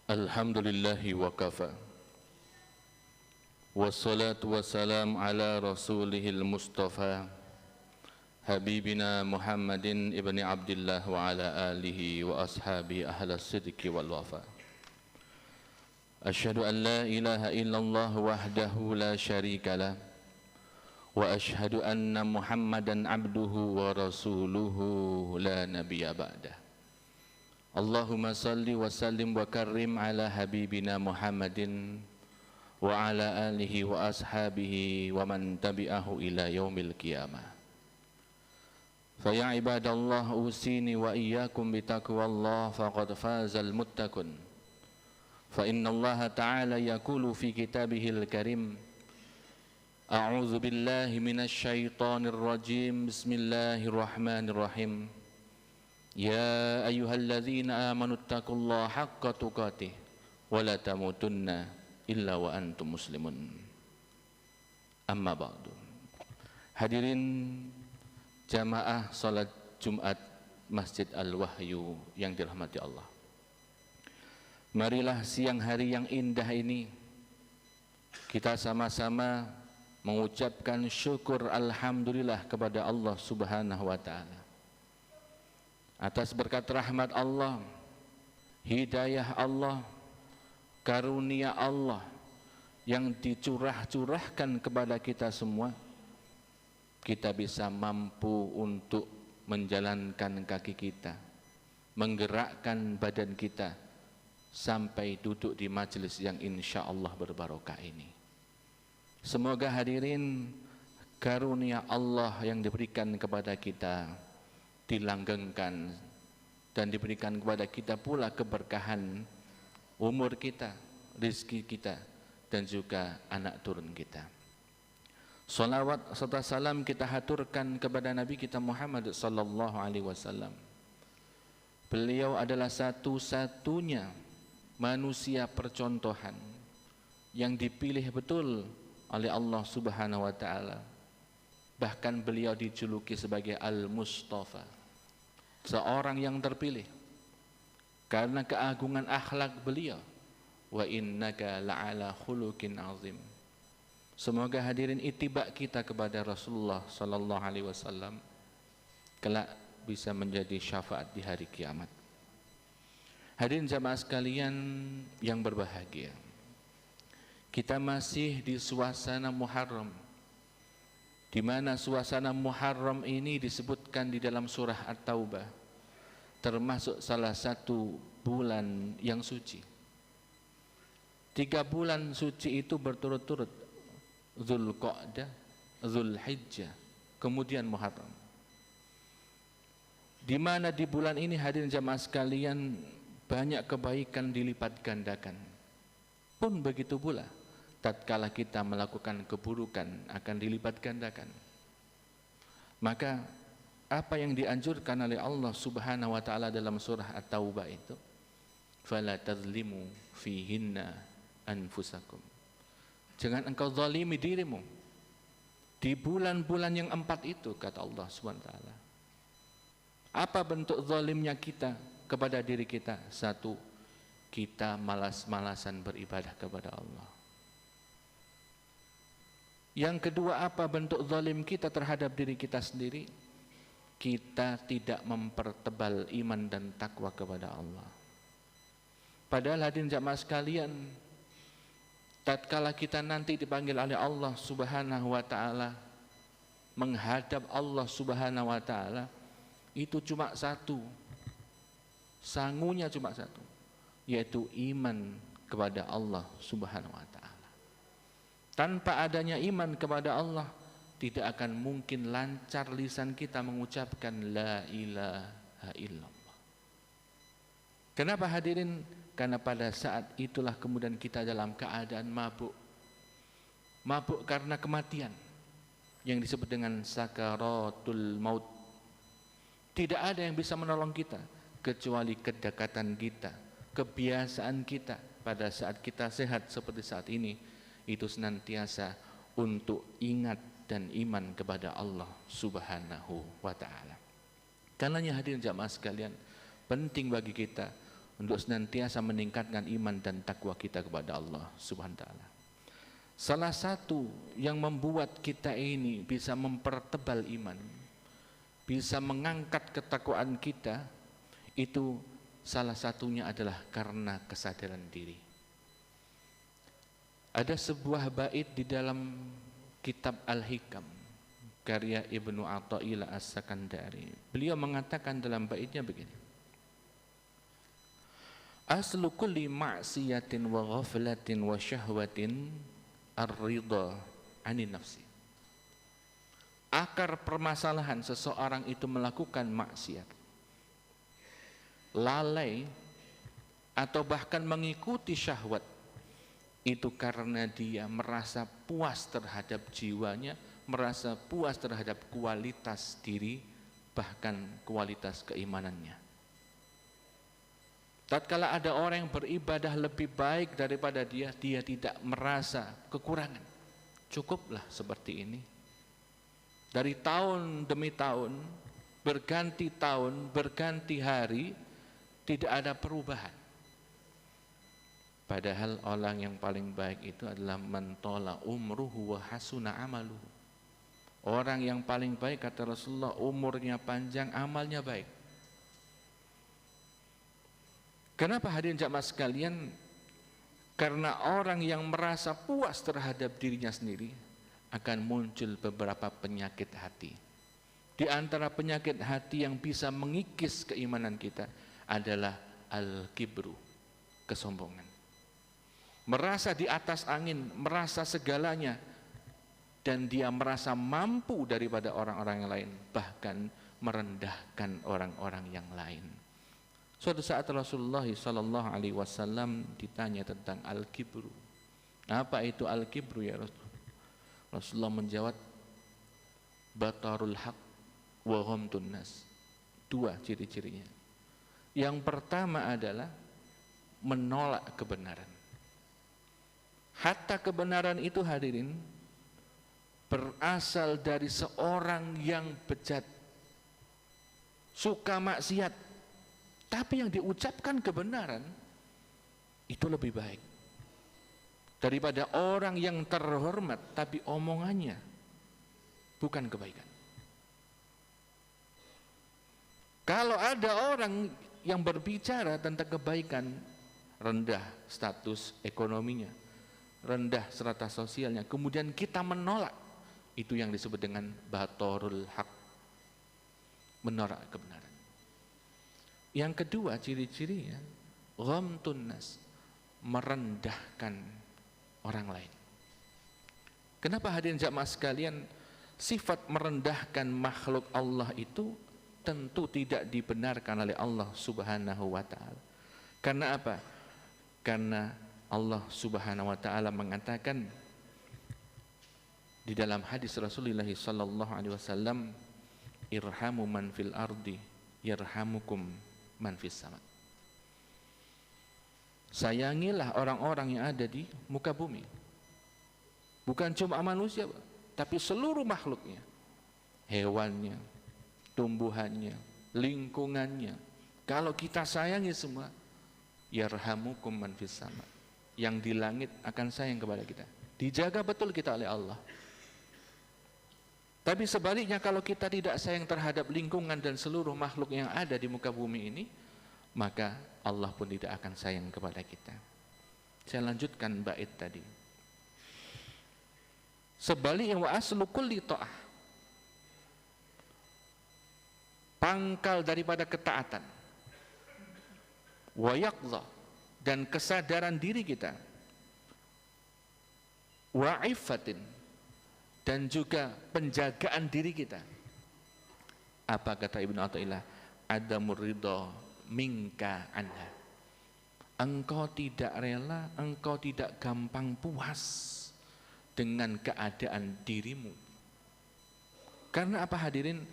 Alhamdulillahi wa kafa. Wassalatu wassalam ala rasulihil mustafa Habibina Muhammadin ibni Abdillah wa ala alihi wa ashabi ahla sidqi wal wafa. Ashhadu an la ilaha illallah wahdahu la syarika lah, wa ashhadu anna Muhammadan abduhu wa rasuluhu la nabiyya ba'dah. Allahumma salli wa sallim wa karrim ala habibina Muhammadin wa ala alihi wa ashabihi wa man tabi'ahu ila yaumil qiyamah. Fa ya ibadallah, usini wa iyyakum bitaqwallah faqad fazal muttaqun. Fa inna Allah ta'ala yaqulu fi kitabihil karim, a'udzu billahi minasy syaithanir rajim, bismillahirrahmanirrahim. Ya ayyuhalladzina amanu taqullaha haqqa tuqatih wa la tamutunna illa wa antum muslimun. Amma ba'du. Hadirin jamaah salat Jumat Masjid Al-Wahyu yang dirahmati Allah. Marilah siang hari yang indah ini kita sama-sama mengucapkan syukur alhamdulillah kepada Allah Subhanahu wa taala atas berkat rahmat Allah, hidayah Allah, karunia Allah yang dicurah-curahkan kepada kita semua. Kita bisa mampu untuk menjalankan kaki kita, menggerakkan badan kita sampai duduk di majelis yang insya Allah berbarokah ini. Semoga hadirin karunia Allah yang diberikan kepada kita dilanggengkan dan diberikan kepada kita pula keberkahan umur kita, rezeki kita, dan juga anak turun kita. Salawat serta salam kita haturkan kepada Nabi kita Muhammad sallallahu alaihi wasallam. Beliau adalah satu-satunya manusia percontohan yang dipilih betul oleh Allah Subhanahu wa taala. Bahkan beliau dijuluki sebagai Al-Mustafa, seorang yang terpilih karena keagungan akhlak beliau. Wa innaka la'ala khuluqin azim. Semoga hadirin itibak kita kepada Rasulullah sallallahu alaihi wasallam kelak bisa menjadi syafaat di hari kiamat. Hadirin jamaah sekalian yang berbahagia, kita masih di suasana Muharram, di mana suasana Muharram ini disebutkan di dalam surah At-Taubah termasuk salah satu bulan yang suci. 3 bulan suci itu berturut-turut, Dzulqa'dah, Dzulhijjah, kemudian Muharram. Di mana di bulan ini hadirin jamaah sekalian banyak kebaikan dilipat gandakan. Pun begitu pula tatkala kita melakukan keburukan akan dilipat gandakan. Maka apa yang dianjurkan oleh Allah Subhanahu wa taala dalam surah At-Taubah itu, fala tazlimu fihinna anfusakum. Jangan engkau zalimi dirimu di bulan-bulan yang 4 itu, kata Allah Subhanahu wa taala. Apa bentuk zalimnya kita kepada diri kita? 1, kita malas-malasan beribadah kepada Allah. Yang kedua, apa bentuk zalim kita terhadap diri kita sendiri? Kita tidak mempertebal iman dan takwa kepada Allah. Padahal hadirin jamaah sekalian, tatkala kita nanti dipanggil oleh Allah Subhanahu wa taala, menghadap Allah Subhanahu wa taala, itu cuma 1. Sangunya cuma 1, yaitu iman kepada Allah Subhanahu wa taala. Tanpa adanya iman kepada Allah, tidak akan mungkin lancar lisan kita mengucapkan la ilaha illallah. Kenapa hadirin? Karena pada saat itulah kemudian kita dalam keadaan mabuk. Mabuk karena kematian yang disebut dengan sakaratul maut. Tidak ada yang bisa menolong kita kecuali kedekatan kita, kebiasaan kita pada saat kita sehat seperti saat ini, itu senantiasa untuk ingat dan iman kepada Allah Subhanahu wa taala. Karenanya hadirin jamaah sekalian, penting bagi kita untuk senantiasa meningkatkan iman dan takwa kita kepada Allah Subhanahu wa taala. Salah satu yang membuat kita ini bisa mempertebal iman, bisa mengangkat ketakwaan kita, itu salah satunya adalah karena kesadaran diri. Ada sebuah bait di dalam kitab Al-Hikam karya Ibnu Athaillah As-Sakandari. Beliau mengatakan dalam baitnya begini: aslu kulli ma'siyatin wa ghaflatin wa syahwatin ar-ridha 'ani nafsi. Akar permasalahan seseorang itu melakukan maksiat, lalai atau bahkan mengikuti syahwat, itu karena dia merasa puas terhadap jiwanya, merasa puas terhadap kualitas diri, bahkan kualitas keimanannya. Tatkala ada orang yang beribadah lebih baik daripada dia, dia tidak merasa kekurangan. Cukuplah seperti ini. Dari tahun demi tahun, berganti hari, tidak ada perubahan. Padahal orang yang paling baik itu adalah man tola umruhu wa hasuna amaluhu. Orang yang paling baik, kata Rasulullah, umurnya panjang, amalnya baik. Kenapa hadirin jamaah sekalian? Karena orang yang merasa puas terhadap dirinya sendiri akan muncul beberapa penyakit hati. Di antara penyakit hati yang bisa mengikis keimanan kita adalah al-kibru, kesombongan. Merasa di atas angin, merasa segalanya, dan dia merasa mampu daripada orang-orang yang lain, bahkan merendahkan orang-orang yang lain. Suatu saat Rasulullah sallallahu alaihi wasallam ditanya tentang al-kibru. Apa itu al-kibru ya Rasulullah? Rasulullah menjawab, batarul haq wa ghamtun nas. Dua ciri-cirinya. Yang pertama adalah menolak kebenaran. Hatta kebenaran itu hadirin berasal dari seorang yang bejat, suka maksiat, tapi yang diucapkan kebenaran itu lebih baik daripada orang yang terhormat tapi omongannya bukan kebaikan. Kalau ada orang yang berbicara tentang kebaikan, rendah status ekonominya, rendah strata sosialnya, kemudian kita menolak, itu yang disebut dengan batorul haq, menolak kebenaran. Yang kedua ciri-cirinya ghamtun nas, merendahkan orang lain. Kenapa hadirin jamaah sekalian, sifat merendahkan makhluk Allah itu tentu tidak dibenarkan oleh Allah Subhanahu wa taala. Karena apa? Karena Allah Subhanahu wa taala mengatakan di dalam hadis Rasulullah sallallahu alaihi wasallam, irhamu man fil ardi yarhamukum man fis sama. Sayangilah orang-orang yang ada di muka bumi. Bukan cuma manusia, tapi seluruh makhluknya. Hewannya, tumbuhannya, lingkungannya. Kalau kita sayangi semua, yarhamukum man fis sama. Yang di langit akan sayang kepada kita. Dijaga betul kita oleh Allah. Tapi sebaliknya, kalau kita tidak sayang terhadap lingkungan dan seluruh makhluk yang ada di muka bumi ini, maka Allah pun tidak akan sayang kepada kita. Saya lanjutkan bait tadi. Sebaliknya, wa aslu kulli ta'ah, pangkal daripada ketaatan, wa yaqza, dan kesadaran diri kita, wa iffatin, dan juga penjagaan diri kita. Apa kata Ibnu Athaillah? Adamur ridha minka anha. Engkau tidak rela, engkau tidak gampang puas dengan keadaan dirimu. Karena apa hadirin?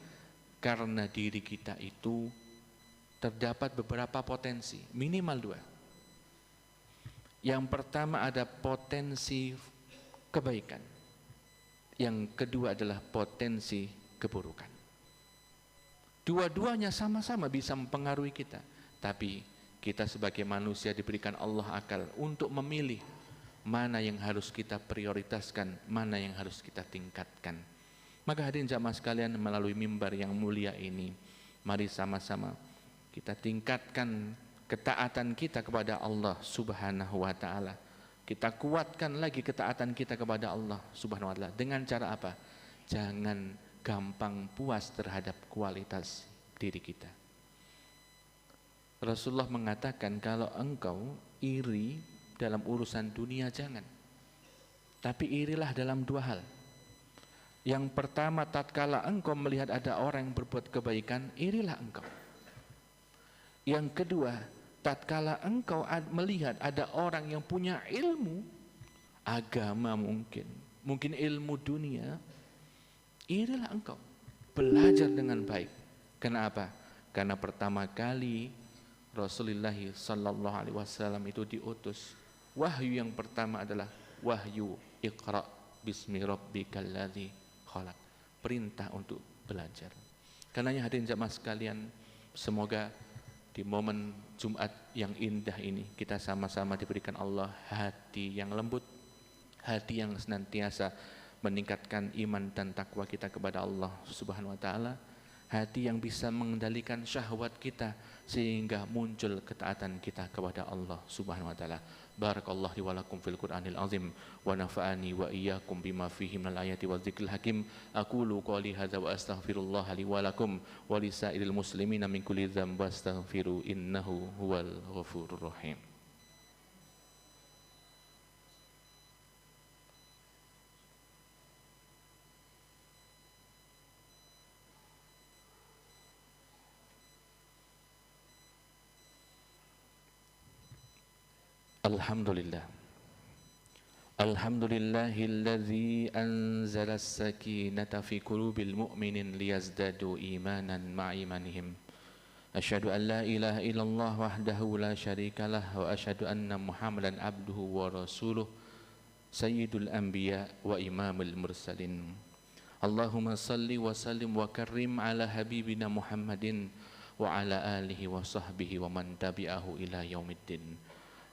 Karena diri kita itu terdapat beberapa potensi, minimal dua. Yang pertama ada potensi kebaikan. Yang kedua adalah potensi keburukan. Dua-duanya sama-sama bisa mempengaruhi kita, tapi Kita sebagai manusia diberikan Allah akal untuk memilih mana yang harus kita prioritaskan, mana yang harus kita tingkatkan. Maka hadirin jamaah sekalian, melalui mimbar yang mulia ini, mari sama-sama kita tingkatkan ketaatan kita kepada Allah Subhanahu wa taala. Kita kuatkan lagi ketaatan kita kepada Allah Subhanahu wa taala. Dengan cara apa? Jangan gampang puas terhadap kualitas diri kita. Rasulullah mengatakan, kalau engkau iri dalam urusan dunia jangan. Tapi irilah dalam dua hal. Yang pertama, tatkala engkau melihat ada orang yang berbuat kebaikan, irilah engkau. Yang kedua, tatkala engkau melihat ada orang yang punya ilmu agama, mungkin ilmu dunia, irilah engkau. Belajar dengan baik. Kenapa? Karena pertama kali Rasulullah sallallahu alaihi wasallam itu diutus, wahyu yang pertama adalah wahyu Iqra bismi rabbikal ladzi khalaq, perintah untuk belajar. Karenanya hadirin jamaah sekalian, semoga di momen Jumat yang indah ini kita sama-sama diberikan Allah hati yang lembut, hati yang senantiasa meningkatkan iman dan takwa kita kepada Allah Subhanahu wa taala, hati yang bisa mengendalikan syahwat kita sehingga muncul ketaatan kita kepada Allah Subhanahu wa taala. Barakallahu li wa lakum fil Qur'anil azim wa nafa'ani wa iyyakum bima fihi minal ayati wa dzikril hakim. Aqulu qouli hadza wa astaghfirullah li wa lakum wa lisairil muslimina min kulli dzambi wastaghfiru innahu huwal ghafurur rahim. Alhamdulillah. Alhamdulillahilladzi anzala as-sakinata fi qulubil mu'minin liyazdadu imanan ma'a imanihim. Asyhadu an la ilaha illallah wahdahu la syarikalah wa asyhadu anna Muhammadan abduhu wa rasuluh sayyidul anbiya wa imamul mursalin. Allahumma salli wa sallim wa karrim ala habibina Muhammadin wa ala alihi wa sahbihi wa man tabi'ahu ila yaumiddin.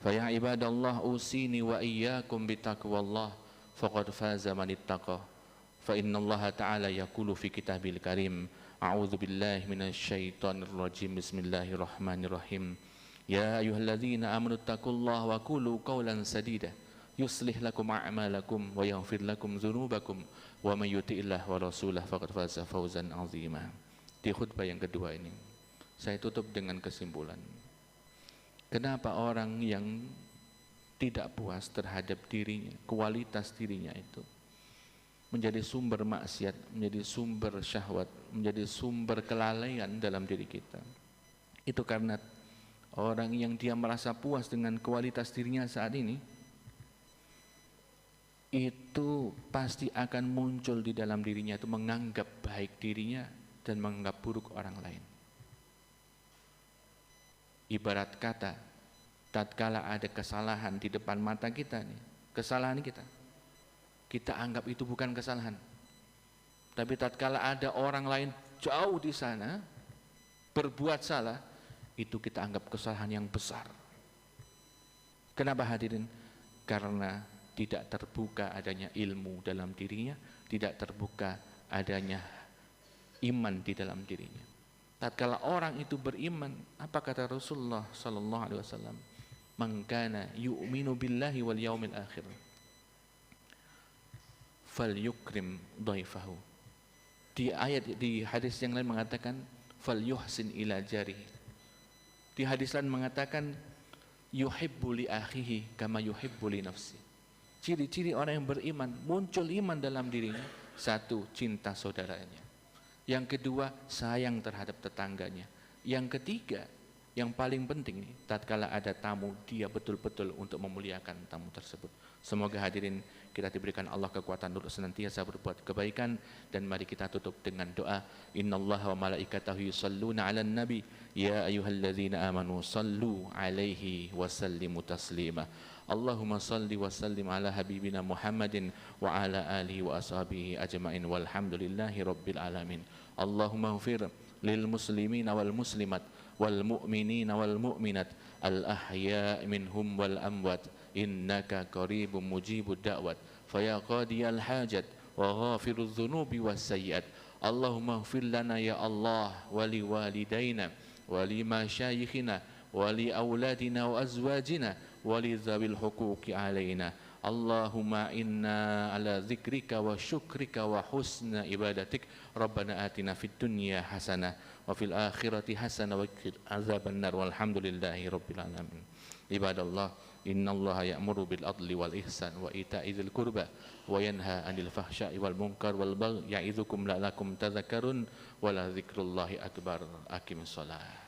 Faya ibadallah usini wa iyyakum bitaqwallah faqad faza man ittaqa. Fa innallaha ta'ala yaqulu fi kitabil karim, a'udzu billahi minasyaitonir rajim, bismillahirrahmanirrahim. Ya ayyuhalladzina amanu taqullaha wa qulu qawlan sadida yuslih lakum a'malakum wa yaghfir lakum dzunubakum wa may yuti'illah wa rasulahu faqad faza fawzan 'azima. Di khutbah yang kedua ini saya tutup dengan kesimpulan. Kenapa orang yang tidak puas terhadap dirinya, kualitas dirinya itu menjadi sumber maksiat, menjadi sumber syahwat, menjadi sumber kelalaian dalam diri kita? Itu karena orang yang dia merasa puas dengan kualitas dirinya saat ini, itu pasti akan muncul di dalam dirinya itu menganggap baik dirinya dan menganggap buruk orang lain. Ibarat kata, tatkala ada kesalahan di depan mata kita nih, kesalahan kita anggap itu bukan kesalahan. Tapi tatkala ada orang lain jauh di sana berbuat salah, itu kita anggap kesalahan yang besar. Kenapa hadirin? Karena tidak terbuka adanya ilmu dalam dirinya, tidak terbuka adanya iman di dalam dirinya. Tatkala orang itu beriman, apa kata Rasulullah sallallahu alaihi wasallam? Man kana yu'minu billahi wal yaumil akhir falyukrim dhaifahu. Di hadis yang lain mengatakan falyuhsin ila jari. Di hadis lain mengatakan yuhibbu li akhihi kama yuhibbu li nafsi. Ciri-ciri orang yang beriman, muncul iman dalam dirinya. Satu, cinta saudaranya. Yang kedua, sayang terhadap tetangganya. Yang ketiga, yang paling penting nih, tatkala ada tamu, dia betul-betul untuk memuliakan tamu tersebut. Semoga hadirin kita diberikan Allah kekuatan untuk senantiasa berbuat kebaikan, dan mari kita tutup dengan doa. Innallaha wa malaikatahu yusholluna 'alan nabi ya ayyuhalladzina amanu shallu 'alaihi wa sallimu taslima. Allahumma salli wa sallim ala habibina Muhammadin wa ala alihi wa ashabihi ajma'in walhamdulillahi rabbil alamin. Allahumma ighfir lil muslimina wal muslimat wal mu'minina wal mu'minat al ahya' minhum wal amwat innaka qaribun mujibud da'wat faya qadiyal hajat wa ghafirudz dzunubi was sayyi'at Allahumma ighfir lana ya Allah wa li walidaina wa li masyayikhina wa li auladina wa azwajina wa li dzawil huquqi alaina Allahumma inna ala zikrika wa syukrika wa husna ibadatik Rabbana atina fid dunya hasanah wa fil akhirati hasanah wa qina azabannar walhamdulillahi rabbil alamin. Ibadallah, innallaha ya'muru bil adli wal ihsan wa ita'i dzil qurba wa yanha 'anil fahsya'i wal munkar wal baghi ya'idzukum la'allakum tadhakkarun wa la dzikrullahi akbar. Aqimis shalah.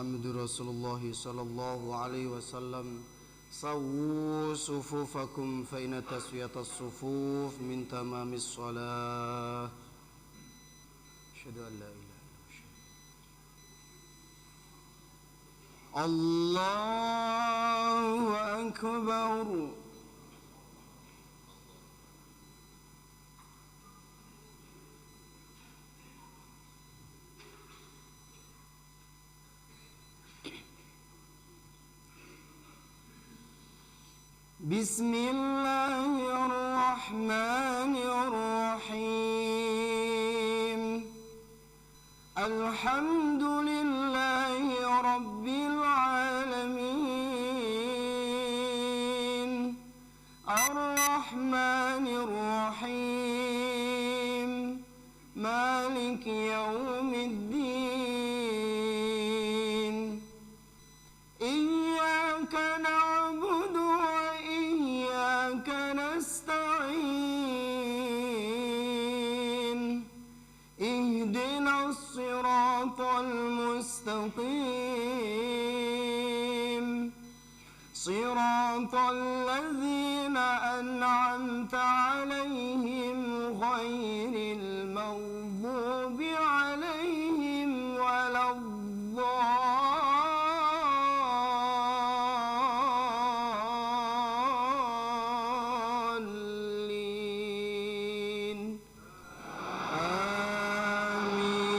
محمد رسول الله صلى الله عليه وسلم سووا صفوفكم فإن تسوية الصفوف من تمام الصلاة أشهد أن لا إله إلا الله أكبر بسم الله الرحمن الرحيم الحمد لله رب العالمين الرحمن الرحيم مالك يوم الدين إياك نعبد وإياك نستعين اهدنا الصراط المستقيم صراط الذين أنعمت عليهم غير المغضوب عليهم ولا الضالين آمين.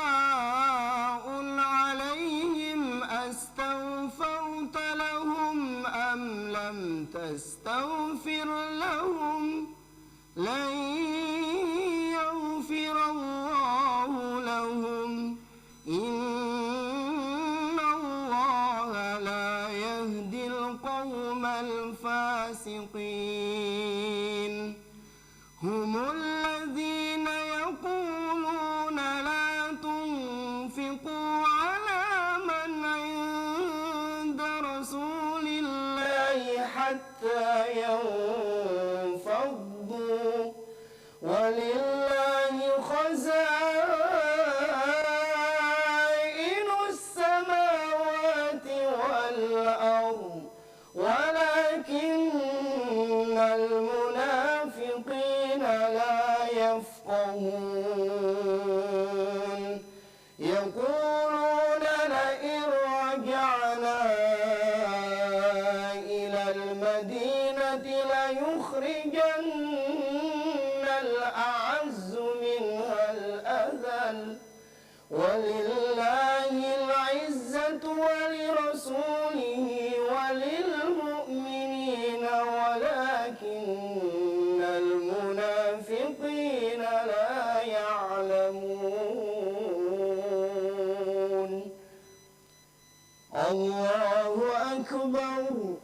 سواء عليهم أستغفرت لهم أم لم تستغفر لهم لن يغفر الله لهم إن الله لا يهدي القوم الفاسقين هم الذين يقولون لا تنفقوا على من عند رسول الله حتى ينفضوا ولله خزائن السماوات والأرض ولكن المنافقين لا يفقهون يقولون لئن رجعنا إلى المدينة ليخرجن الأعز منها الأذل ولله العزة ولرسوله وللمؤمنين ولكن المنافقين لا يعلمون أكبر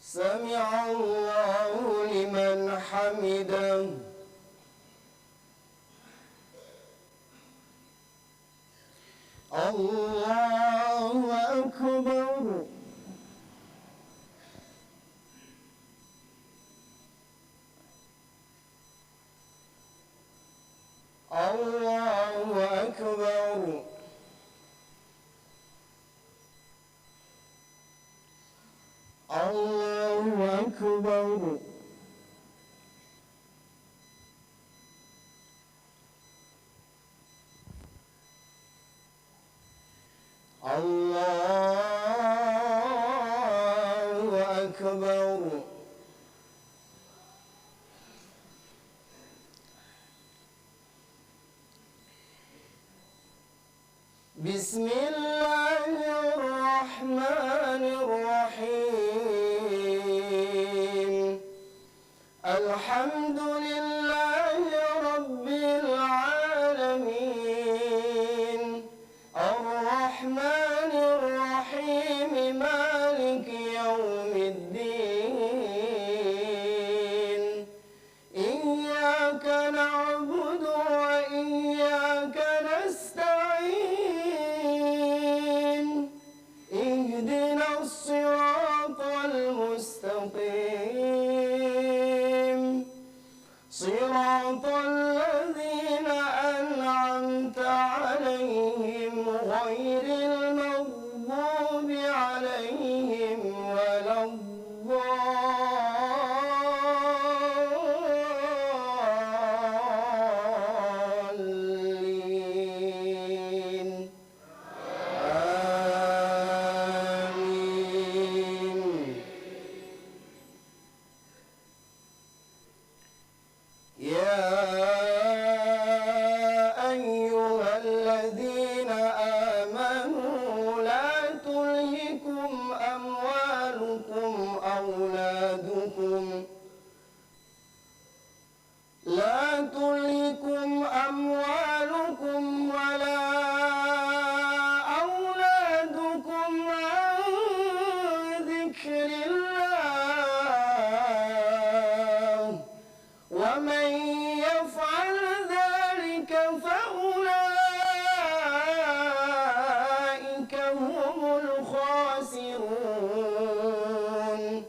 سمع الله لمن حمده الله أكبر الله أكبر الله أكبر الله أكبر بسم الله الرحمن الرحيم الحمد لله رب العالمين الرحمن الرحيم مالك يوم الدين إياك نعبد وإياك نستعين اهدنا الصراط المستقيم صراط الذين أنعمت عليهم غير المغضوب عليهم ولا الضالين آمين يا أيها الذين آمنوا لا تلهكم أموالكم ولا أولادكم عن ذكر الله ومن يفعل ذلك فأولئك هم الخاسرون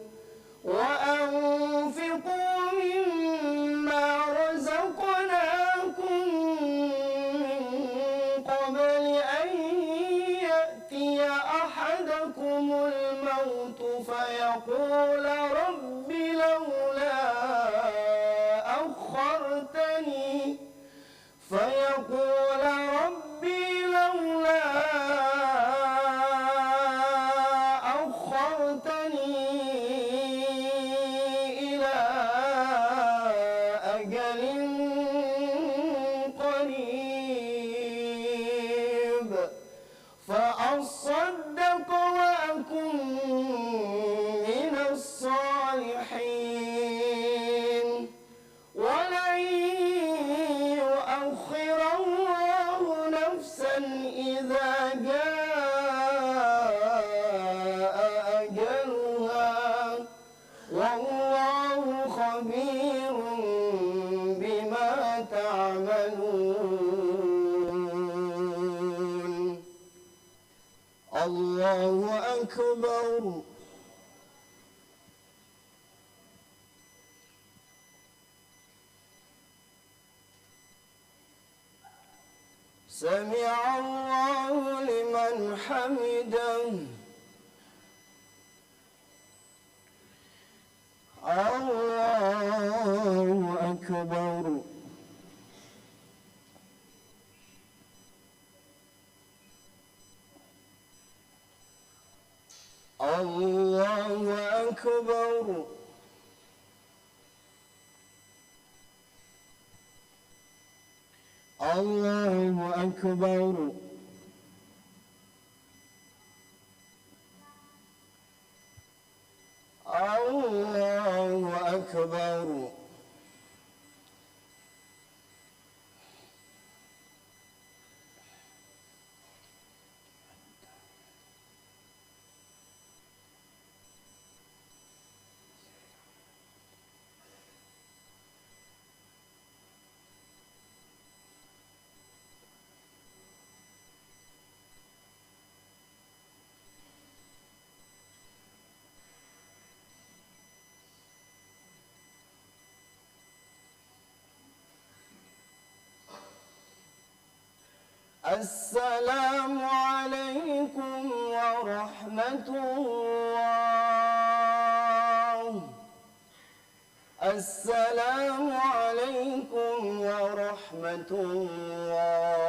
وأنفقوا مما رزقناكم من قبل أن يأتي أحدكم الموت فيقول رب لولا أخرتني إلى أجل قريب فأصدق وأكن من الصالحين ولن يؤخر الله نفسا إذا جاء أجلها والله خبير بما تعملون الله أكبر سمع الله لمن حمده الله أكبر الله أكبر الله أكبر الله أكبر السلام عليكم ورحمة الله. السلام عليكم ورحمة الله.